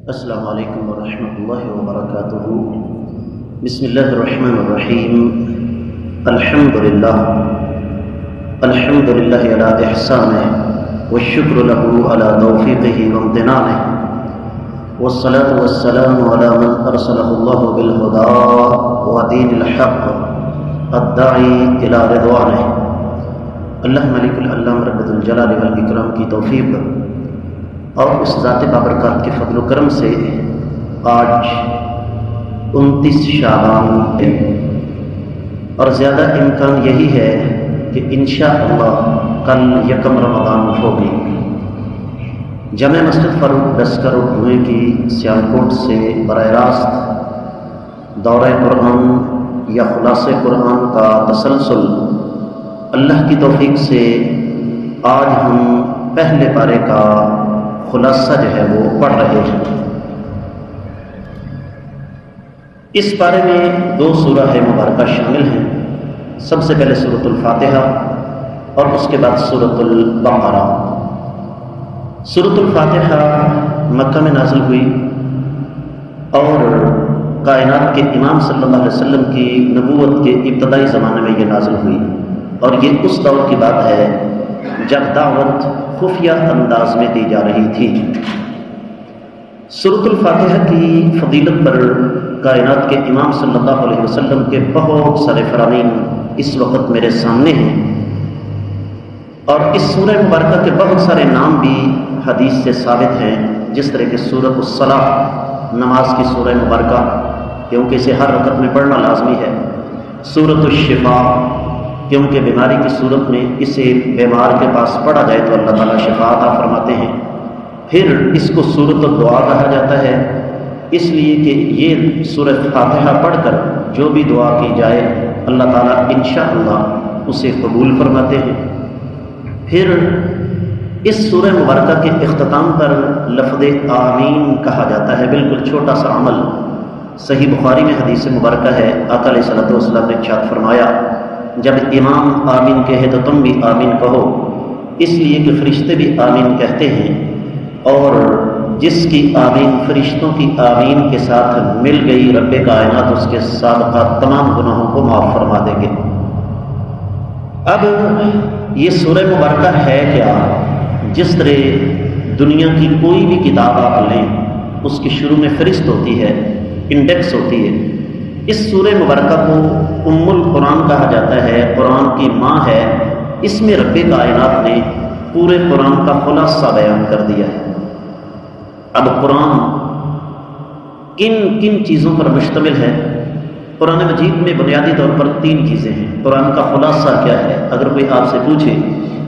السلام علیکم ورحمۃ اللہ وبرکاتہ۔ بسم اللہ الرحمن الرحیم۔ الحمد للہ علی احسانہ والشکر له علی توفیقہ وامتنانہ، والصلاة والسلام علی من ارسلہ اللہ بالہدى ودین الحق الداعی الی رضوانہ۔ اللہ ملک العلام رب الجلال والاکرام کی توفیق اور اس ذات بابرکات کے فضل و کرم سے آج 29 شعبان ہے، اور زیادہ امکان یہی ہے کہ انشاءاللہ کل 1 رمضان ہوگی۔ جامع مسجد فاروق ڈسکر کنویں کی سیالکوٹ سے براہ راست دورہ قرآن یا خلاصہ قرآن کا تسلسل اللہ کی توفیق سے آج ہم پہلے پارے کا خلاصہ جو ہے وہ پڑھ رہے ہیں۔ اس پارے میں 2 سورہ مبارکہ شامل ہیں۔ سب سے پہلے سورۃ الفاتحہ اور اس کے بعد سورۃ البقرہ۔ سورۃ الفاتحہ مکہ میں نازل ہوئی اور کائنات کے امام صلی اللہ علیہ وسلم کی نبوت کے ابتدائی زمانے میں یہ نازل ہوئی، اور یہ اس دور کی بات ہے جب دعوت خفیہ انداز میں دی جا رہی تھی۔ سورۃ الفاتحہ کی فضیلت پر کائنات کے امام صلی اللہ علیہ وسلم کے بہت سارے فرامین اس وقت میرے سامنے ہیں، اور اس سورہ مبارکہ کے بہت سارے نام بھی حدیث سے ثابت ہیں، جس طرح کہ سورۃ الصلاۃ، نماز کی سورہ مبارکہ، کیونکہ اسے ہر رکعت میں پڑھنا لازمی ہے۔ سورۃ الشفاء، کیونکہ بیماری کی صورت میں اسے بیمار کے پاس پڑھا جائے تو اللہ تعالیٰ شفا عطا فرماتے ہیں۔ پھر اس کو سورۃ الدعا کہا جاتا ہے، اس لیے کہ یہ سورۃ فاتحہ پڑھ کر جو بھی دعا کی جائے اللہ تعالیٰ انشاءاللہ اسے قبول فرماتے ہیں۔ پھر اس سورہ مبارکہ کے اختتام پر لفظ آمین کہا جاتا ہے، بالکل چھوٹا سا عمل۔ صحیح بخاری میں حدیث مبارکہ ہے، آقا علیہ الصلوۃ والسلام نے ارشاد فرمایا، جب امام آمین کہے تو تم بھی آمین کہو، اس لیے کہ فرشتے بھی آمین کہتے ہیں، اور جس کی آمین فرشتوں کی آمین کے ساتھ مل گئی، رب کائنات اس کے سابقہ تمام گناہوں کو معاف فرما دیں گے۔ اب یہ سورہ مبارکہ ہے کیا؟ جس طرح دنیا کی کوئی بھی کتاب آپ لیں، اس کی شروع میں فہرست ہوتی ہے، انڈیکس ہوتی ہے۔ اس سورہ مبارکہ کو ام القرآن کہا جاتا ہے، قرآن کی ماں ہے۔ اس میں رب کائنات نے پورے قرآن کا خلاصہ بیان کر دیا ہے۔ اب قرآن کن کن چیزوں پر مشتمل ہے؟ قرآن مجید میں بنیادی طور پر 3 چیزیں ہیں۔ قرآن کا خلاصہ کیا ہے؟ اگر کوئی آپ سے پوچھے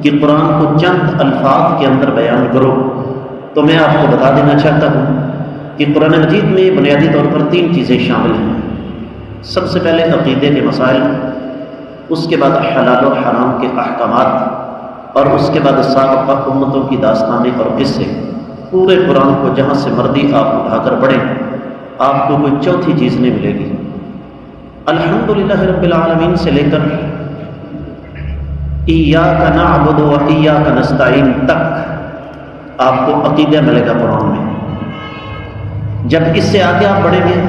کہ قرآن کو چند الفاظ کے اندر بیان کرو، تو میں آپ کو بتا دینا چاہتا ہوں کہ قرآن مجید میں بنیادی طور پر 3 چیزیں شامل ہیں۔ سب سے پہلے عقیدے کے مسائل، اس کے بعد حلال و حرام کے احکامات، اور اس کے بعد سابقہ امتوں کی داستانیں اور قصے۔ پورے قرآن کو جہاں سے مرضی آپ اٹھا کر پڑھیں، آپ کو کوئی چوتھی چیز نہیں ملے گی۔ الحمدللہ رب العالمین سے لے کر ایاک نعبد و ایاک نستعین تک آپ کو عقیدہ ملے گا قرآن میں۔ جب اس سے آگے آپ بڑھیں گے،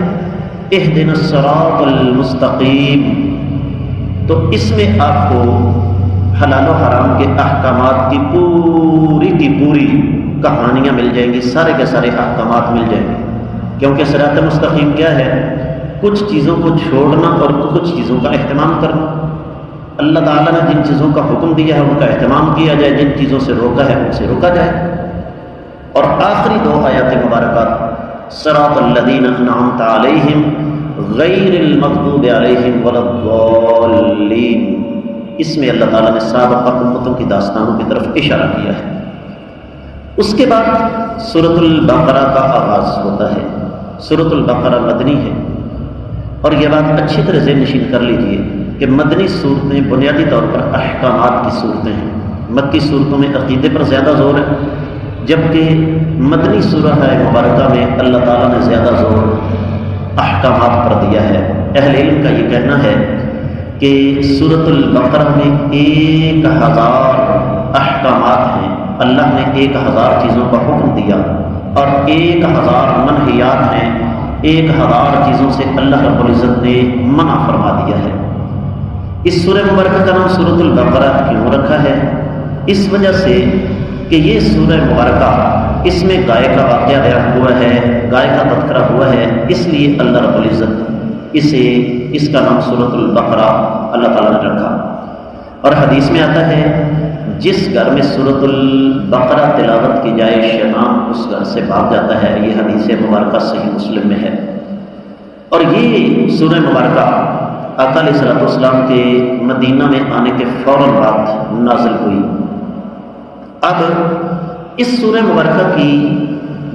اہدنا الصراط المستقیم، تو اس میں آپ کو حلال و حرام کے احکامات کی پوری کہانیاں مل جائیں گی، سارے کے سارے احکامات مل جائیں گے۔ کیونکہ صراط مستقیم کیا ہے؟ کچھ چیزوں کو چھوڑنا اور کچھ چیزوں کا اہتمام کرنا۔ اللہ تعالیٰ نے جن چیزوں کا حکم دیا ہے ان کا اہتمام کیا جائے، جن چیزوں سے روکا ہے ان سے روکا جائے۔ اور آخری 2 آیات مبارکات، صراط الذین انعمت علیہم غیر المغضوب علیہم ولا الضالین، اس میں اللہ تعالیٰ نے سابقہ امتوں کی داستانوں کی طرف اشارہ کیا ہے۔ اس کے بعد سورۃ البقرہ کا آغاز ہوتا ہے۔ سورۃ البقرہ مدنی ہے، اور یہ بات اچھی طرح ذہن نشین کر لیجیے کہ مدنی صورتیں بنیادی طور پر احکامات کی صورتیں ہیں۔ مکی صورتوں میں عقیدے پر زیادہ زور ہے، جبکہ مدنی سورہ مبارکہ میں اللہ تعالیٰ نے زیادہ زور احکامات پر دیا ہے۔ اہل علم کا یہ کہنا ہے کہ سورۃ البقرہ میں 1000 احکامات ہیں۔ اللہ نے 1000 چیزوں کا حکم دیا، اور 1000 منہیات ہیں، 1000 چیزوں سے اللہ رب العزت نے منع فرما دیا ہے۔ اس سورہ مبارکہ کا نام سورۃ البقرہ کیوں رکھا ہے؟ اس وجہ سے کہ یہ سورہ مبارکہ، اس میں گائے کا واقعہ بیان ہوا ہے، گائے کا تذکرہ ہوا ہے، اس لیے اللہ رب العزت اس کا نام سورۃ البقرہ اللہ تعالیٰ نے رکھا۔ اور حدیث میں آتا ہے جس گھر میں سورۃ البقرہ تلاوت کی جائے شیطان اس گھر سے بھاگ جاتا ہے، یہ حدیث مبارکہ صحیح مسلم میں ہے۔ اور یہ سورہ مبارکہ آقا علیہ الصلوۃ والسلام کے مدینہ میں آنے کے فوراً بعد نازل ہوئی۔ اب اس سورہ مبارکہ کی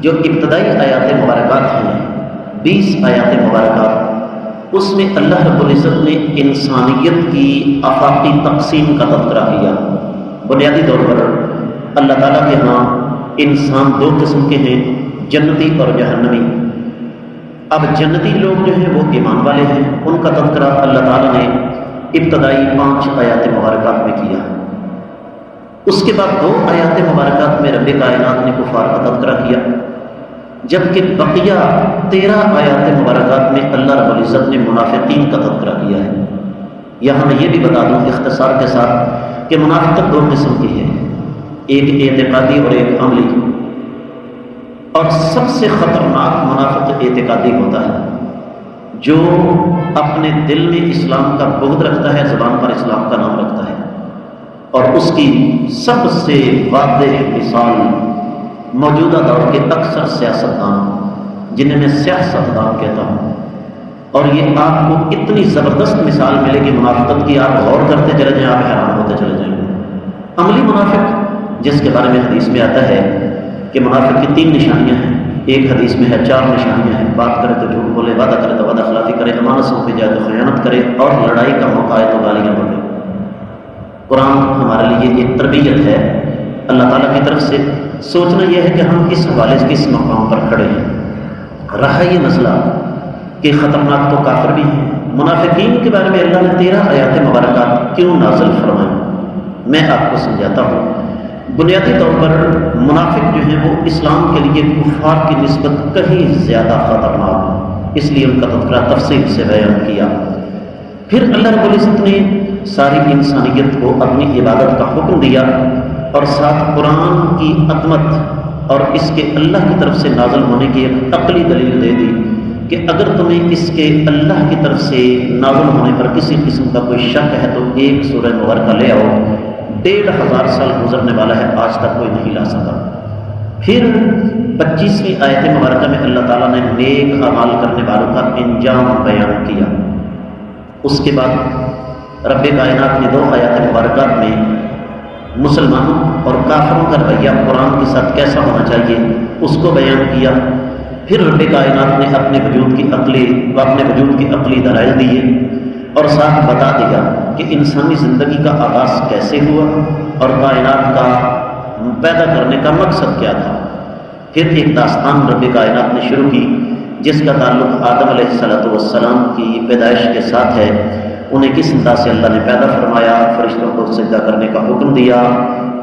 جو ابتدائی آیات مبارکات ہیں، 20 آیات مبارکات، اس میں اللہ رب العزت نے انسانیت کی آفاقی تقسیم کا تذکرہ کیا۔ بنیادی طور پر اللہ تعالیٰ کے ہاں انسان 2 قسم کے ہیں، جنتی اور جہنمی۔ اب جنتی لوگ جو ہیں وہ ایمان والے ہیں، ان کا تذکرہ اللہ تعالیٰ نے ابتدائی 5 آیات مبارکات میں کیا۔ اس کے بعد 2 آیات مبارکات میں رب کائنات نے کفار کا تذکرہ کیا، جبکہ بقیہ 13 آیات مبارکات میں اللہ رب العزت نے منافقین کا تذکرہ کیا ہے۔ یہاں میں یہ بھی بتا دوں اختصار کے ساتھ کہ منافقت 2 قسم کی ہے، ایک اعتقادی اور ایک عملی۔ اور سب سے خطرناک منافق اعتقادی ہوتا ہے، جو اپنے دل میں اسلام کا بغض رکھتا ہے، زبان پر اسلام کا نام رکھتا ہے، اور اس کی سب سے واضح مثال موجودہ دور کے اکثر سیاستدان، جنہیں میں سیاستدان کہتا ہوں، اور یہ آپ کو اتنی زبردست مثال ملے گی منافقت کی، آپ غور کرتے چلے جائیں، آپ حیران ہوتے چلے جائیں۔ عملی منافق، جس کے بارے میں حدیث میں آتا ہے کہ منافق کی 3 نشانیاں ہیں، ایک حدیث میں ہے 4 نشانیاں ہیں: بات کرے تو جھوٹ بولے، وعدہ کرے تو وعدہ خلافی کرے، امانت سونپی جائے تو خیانت کرے، اور لڑائی کا موقع آئے تو گالیاں بکے۔ قرآن ہمارے لیے ایک تربیت ہے اللہ تعالیٰ کی طرف سے۔ سوچنا یہ ہے کہ ہم اس حوالے سے کس مقام پر کھڑے ہیں۔ رہا یہ مسئلہ کہ خطرناک تو کافر بھی ہیں، منافقین کے بارے میں اللہ نے 13 آیات مبارکات کیوں نازل فرمائیں، میں آپ کو سمجھاتا ہوں۔ بنیادی طور پر منافق جو ہیں وہ اسلام کے لیے کفار کی نسبت کہیں زیادہ خطرناک ہیں، اس لیے ان کا تذکرہ تفصیل سے بیان کیا۔ پھر اللہ رب العزت نے ساری انسانیت کو اپنی عبادت کا حکم دیا، اور ساتھ قرآن کی عظمت اور اس کے اللہ کی طرف سے نازل ہونے کی ایک عقلی دلیل دے دی کہ اگر تمہیں اس کے اللہ کی طرف سے نازل ہونے پر کسی قسم کا کوئی شک ہے تو ایک سورہ مبارکہ لے آؤ۔ 1500 سال گزرنے والا ہے، آج تک کوئی نہیں لا سکا۔ پھر 25ویں آیت مبارکہ میں اللہ تعالیٰ نے نیک اعمال کرنے والوں کا انجام بیان کیا۔ اس کے بعد رب کائنات نے 2 آیات مبارکات میں مسلمانوں اور کافروں کا رویہ قرآن کے ساتھ کیسا ہونا چاہیے اس کو بیان کیا۔ پھر رب کائنات نے اپنے وجود کی عقلی دلائل دیے، اور ساتھ بتا دیا کہ انسانی زندگی کا آغاز کیسے ہوا اور کائنات کا پیدا کرنے کا مقصد کیا تھا۔ پھر ایک داستان رب کائنات نے شروع کی جس کا تعلق آدم علیہ السلام کی پیدائش کے ساتھ ہے۔ انہیں کس انداز سے اللہ نے پیدا فرمایا، فرشتوں کو سجدہ کرنے کا حکم دیا،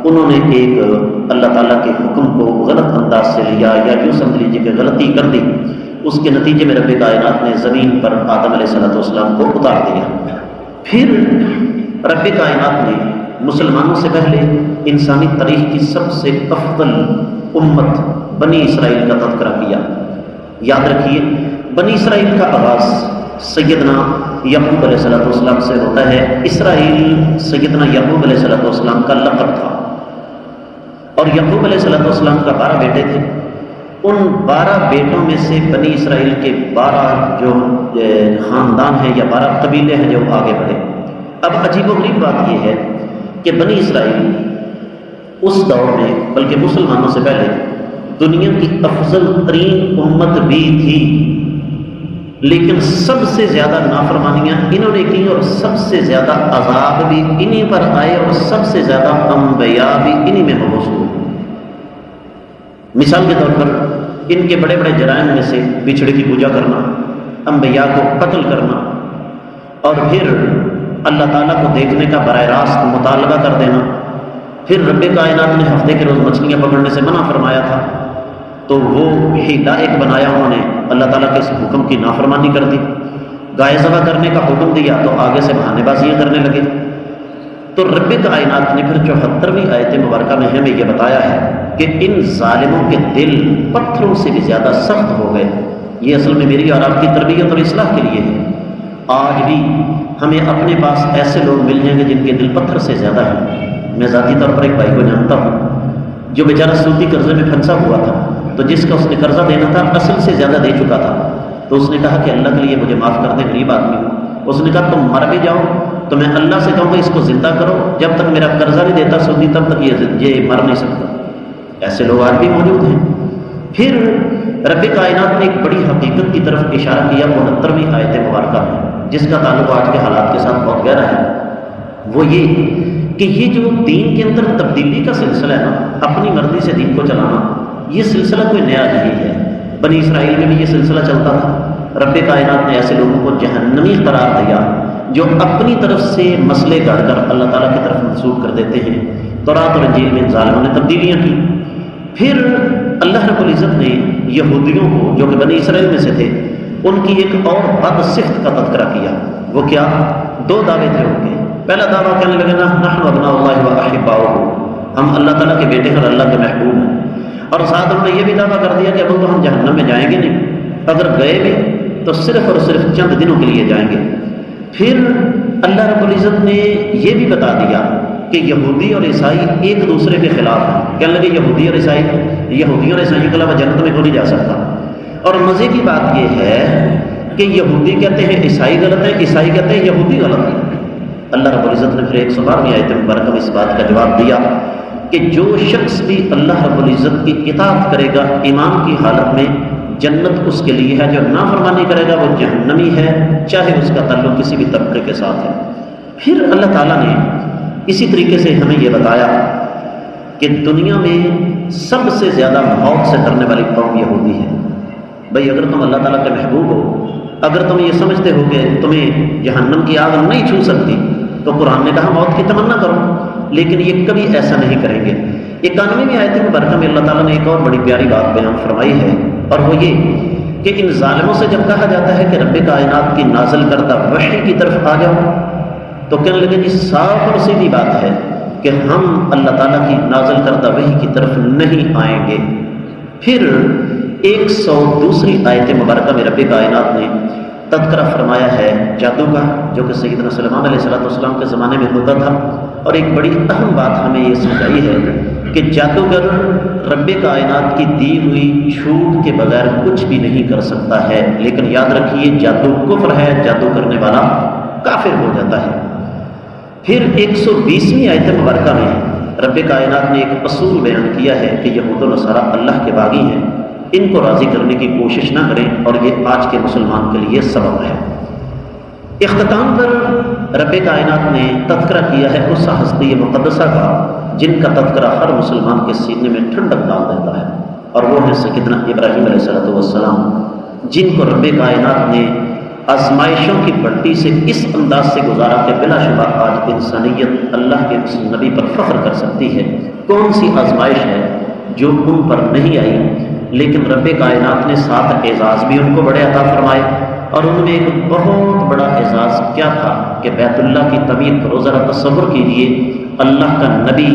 انہوں نے ایک اللہ تعالیٰ کے حکم کو غلط انداز سے لیا، یا یوں سمجھ لیجیے کہ غلطی کر دی۔ اس کے نتیجے میں رب کائنات نے زمین پر آدم علیہ السلام کو اتار دیا۔ پھر رب کائنات نے مسلمانوں سے پہلے انسانی تاریخ کی سب سے افضل امت بنی اسرائیل کا تذکرہ کیا۔ یاد رکھیے، بنی اسرائیل کا آغاز سیدنا یعقوب علیہ السلام سے ہوتا ہے۔ اسرائیل سیدنا یعقوب علیہ السلام کا لقب تھا، اور یعقوب علیہ السلام کا 12 بیٹے تھے۔ ان 12 بیٹوں میں سے بنی اسرائیل کے 12 جو خاندان ہیں یا 12 قبیلے ہیں جو آگے بڑھے۔ اب عجیب و غریب بات یہ ہے کہ بنی اسرائیل اس دور میں، بلکہ مسلمانوں سے پہلے، دنیا کی افضل ترین امت بھی تھی، لیکن سب سے زیادہ نافرمانیاں انہوں نے کی، اور سب سے زیادہ عذاب بھی انہی پر آئے، اور سب سے زیادہ انبیاء بھی انہی میں مبعوث ہوئے۔ مثال کے طور پر ان کے بڑے بڑے جرائم میں سے بچھڑے کی پوجا کرنا، انبیاء کو قتل کرنا، اور پھر اللہ تعالیٰ کو دیکھنے کا براہ راست مطالبہ کر دینا۔ پھر رب کائنات نے ہفتے کے روز مچھلیاں پکڑنے سے منع فرمایا تھا، تو وہ ہی لائق بنایا انہوں نے، اللہ تعالیٰ کے اس حکم کی نافرمانی کر دی۔ گائے ذبح کرنے کا حکم دیا تو آگے سے بہانے بازیاں کرنے لگے۔ تو رب کائنات نے پھر 74ویں آیت مبارکہ میں ہمیں یہ بتایا ہے کہ ان ظالموں کے دل پتھروں سے بھی زیادہ سخت ہو گئے۔ یہ اصل میں میری اور آپ کی تربیت اور اصلاح کے لیے ہے۔ آج بھی ہمیں اپنے پاس ایسے لوگ مل جائیں گے جن کے دل پتھر سے زیادہ ہیں۔ میں ذاتی طور پر ایک بھائی کو جانتا ہوں جو بیچارہ سودی قرضے میں پھنسا ہوا تھا، تو جس کا اس نے قرضہ دینا تھا اصل سے زیادہ دے چکا تھا، تو اس نے کہا کہ اللہ کے لیے مجھے معاف کر دیں، غریب آدمی ہوں۔ اس نے کہا تم مر بھی جاؤ تو میں اللہ سے کہوں گا اس کو زندہ کرو، جب تک میرا قرضہ نہیں دیتا سودی تب تک یہ مر نہیں سکتا۔ ایسے لوگ آج بھی موجود ہیں۔ پھر رب کائنات نے ایک بڑی حقیقت کی طرف اشارہ کیا 69ویں آیت مبارکہ میں، جس کا تعلق آج کے حالات کے ساتھ بہت گہرا ہے۔ وہ یہ کہ یہ جو دین کے اندر تبدیلی کا سلسلہ ہے نا، اپنی مرضی سے دین کو چلانا، یہ سلسلہ کوئی نیا نہیں ہے۔ بنی اسرائیل میں بھی یہ سلسلہ چلتا تھا۔ رب کائنات نے ایسے لوگوں کو جہنمی قرار دیا جو اپنی طرف سے مسئلے گڑھ کر اللہ تعالیٰ کی طرف منسوخ کر دیتے ہیں۔ تورات اور انجیل میں ان ظالموں نے تبدیلیاں کی۔ پھر اللہ رب العزت نے یہودیوں کو جو کہ بنی اسرائیل میں سے تھے، ان کی ایک اور بد صفت کا تذکرہ کیا۔ وہ کیا؟ 2 دعوے تھے ان کے۔ پہلا دعویٰ کہنے لگے نا نحن ابناء اللہ و احباؤہ، ہم اللہ تعالیٰ کے بیٹے ہیں اور اللہ کے محبوب ہیں۔ اور ساتھ انہوں نے یہ بھی دعویٰ کر دیا کہ اب تو ہم جہنم میں جائیں گے نہیں، اگر گئے بھی تو صرف اور صرف چند دنوں کے لیے جائیں گے۔ پھر اللہ رب العزت نے یہ بھی بتا دیا کہ یہودی اور عیسائی ایک دوسرے کے خلاف ہیں۔ کہنے لگے یہودی اور عیسائی، یہودیوں اور عیسائیوں کے علاوہ جنت میں کوئی نہیں جا سکتا۔ اور مزے کی بات یہ ہے کہ یہودی کہتے ہیں عیسائی غلط ہے، عیسائی کہتے ہیں یہودی غلط ہے۔ اللہ رب العزت نے پھر 112ویں آیت مبارکہ میں اس بات کا جواب دیا کہ جو شخص بھی اللہ رب العزت کی اطاعت کرے گا ایمان کی حالت میں، جنت اس کے لیے ہے، جو نافرمانی کرے گا وہ جہنمی ہے، چاہے اس کا تعلق کسی بھی طبقے کے ساتھ ہے۔ پھر اللہ تعالیٰ نے اسی طریقے سے ہمیں یہ بتایا کہ دنیا میں سب سے زیادہ موت سے ڈرنے والی قوم یہودی ہے۔ بھئی اگر تم اللہ تعالیٰ کے محبوب ہو، اگر تم یہ سمجھتے ہو کہ تمہیں جہنم کی آگ نہیں چھو سکتی، تو قرآن نے کہا موت کی تمنا کرو، لیکن یہ کبھی ایسا نہیں کریں گے۔ 91ویں آیت مبارکہ میں اللہ تعالیٰ نے ایک اور بڑی پیاری بات بیان فرمائی ہے، اور وہ یہ کہ ان ظالموں سے جب کہا جاتا ہے کہ رب کائنات کی نازل کردہ وحی کی طرف آ جاؤ، تو کہنے لگے جی صاف اور سیدھی بات ہے کہ ہم اللہ تعالیٰ کی نازل کردہ وحی کی طرف نہیں آئیں گے۔ پھر 102ویں آیت مبارکہ میں رب کائنات نے تذکرہ فرمایا ہے جادو کا، جو کہ سیدنا سلیمان علیہ السلام کے زمانے میں ہوتا تھا۔ اور ایک بڑی اہم بات ہمیں یہ سمجھائی ہے کہ جادوگر رب کائنات کی دی ہوئی چھوٹ کے بغیر کچھ بھی نہیں کر سکتا ہے، لیکن یاد رکھیے جادو کفر ہے، جادو کرنے والا کافر ہو جاتا ہے۔ پھر 120ویں آیت مبارکہ میں رب کائنات نے ایک اصول بیان کیا ہے کہ یہود و نصارہ اللہ کے باغی ہیں، ان کو راضی کرنے کی کوشش نہ کریں، اور یہ آج کے مسلمان کے لیے سبب ہے۔ اختتام پر رب کائنات نے تذکرہ کیا ہے اس ہستی مقدسہ کا جن کا تذکرہ ہر مسلمان کے سینے میں ٹھنڈک ڈال دیتا ہے، اور وہ ہے سیدنا ابراہیم علیہ السلام، جن کو رب کائنات نے آزمائشوں کی پٹی سے اس انداز سے گزارا کہ بلا شبہ آج انسانیت اللہ کے اس نبی پر فخر کر سکتی ہے۔ کون سی آزمائش ہے جو ان پر نہیں آئی، لیکن رب کائنات نے 7 اعزاز بھی ان کو بڑے عطا فرمائے، اور ان میں ایک بہت بڑا اعزاز کیا تھا کہ بیت اللہ کی تعمیر کرو۔ ذرا تصور کیجئے اللہ کا نبی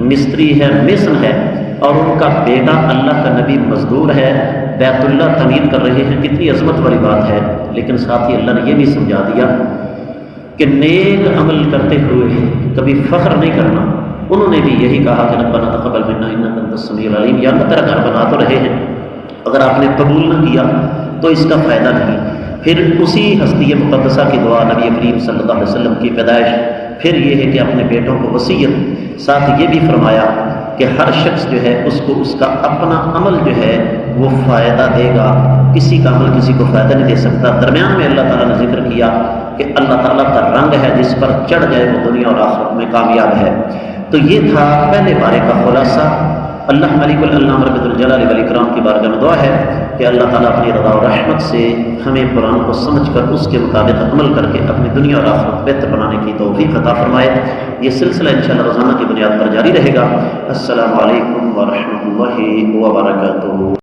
مستری ہے، میسن ہے، اور ان کا بیٹا اللہ کا نبی مزدور ہے، بیت اللہ تعمیر کر رہے ہیں، کتنی عظمت والی بات ہے۔ لیکن ساتھ ہی اللہ نے یہ بھی سمجھا دیا کہ نیک عمل کرتے ہوئے کبھی فخر نہیں کرنا۔ انہوں نے بھی یہی کہا کہ ربنا تقبل منا انک انت السمیع العلیم، یا اللہ تیرا گھر بنا تو رہے ہیں، اگر آپ نے قبول نہ کیا تو اس کا فائدہ نہیں۔ پھر اسی ہستی مقدسہ کی دعا نبی کریم صلی اللہ علیہ وسلم کی پیدائش، پھر یہ ہے کہ اپنے بیٹوں کو وصیت، ساتھ یہ بھی فرمایا کہ ہر شخص جو ہے اس کو اس کا اپنا عمل جو ہے وہ فائدہ دے گا، کسی کا عمل کسی کو فائدہ نہیں دے سکتا۔ درمیان میں اللہ تعالیٰ نے ذکر کیا کہ اللہ تعالیٰ کا رنگ ہے جس پر چڑھ جائے وہ دنیا اور آخرت میں کامیاب ہے۔ تو یہ تھا پہلے بارے کا خلاصہ۔ اللہ ملک الانام رب الجلال والاکرام کی بارگاہ میں دعا ہے کہ اللہ تعالیٰ اپنی رضا و رحمت سے ہمیں قرآن کو سمجھ کر اس کے مطابق عمل کر کے اپنی دنیا اور آخرت بہتر بنانے کی توفیق عطا فرمائے۔ یہ سلسلہ انشاءاللہ روزانہ کی بنیاد پر جاری رہے گا۔ السلام علیکم ورحمۃ اللہ وبرکاتہ۔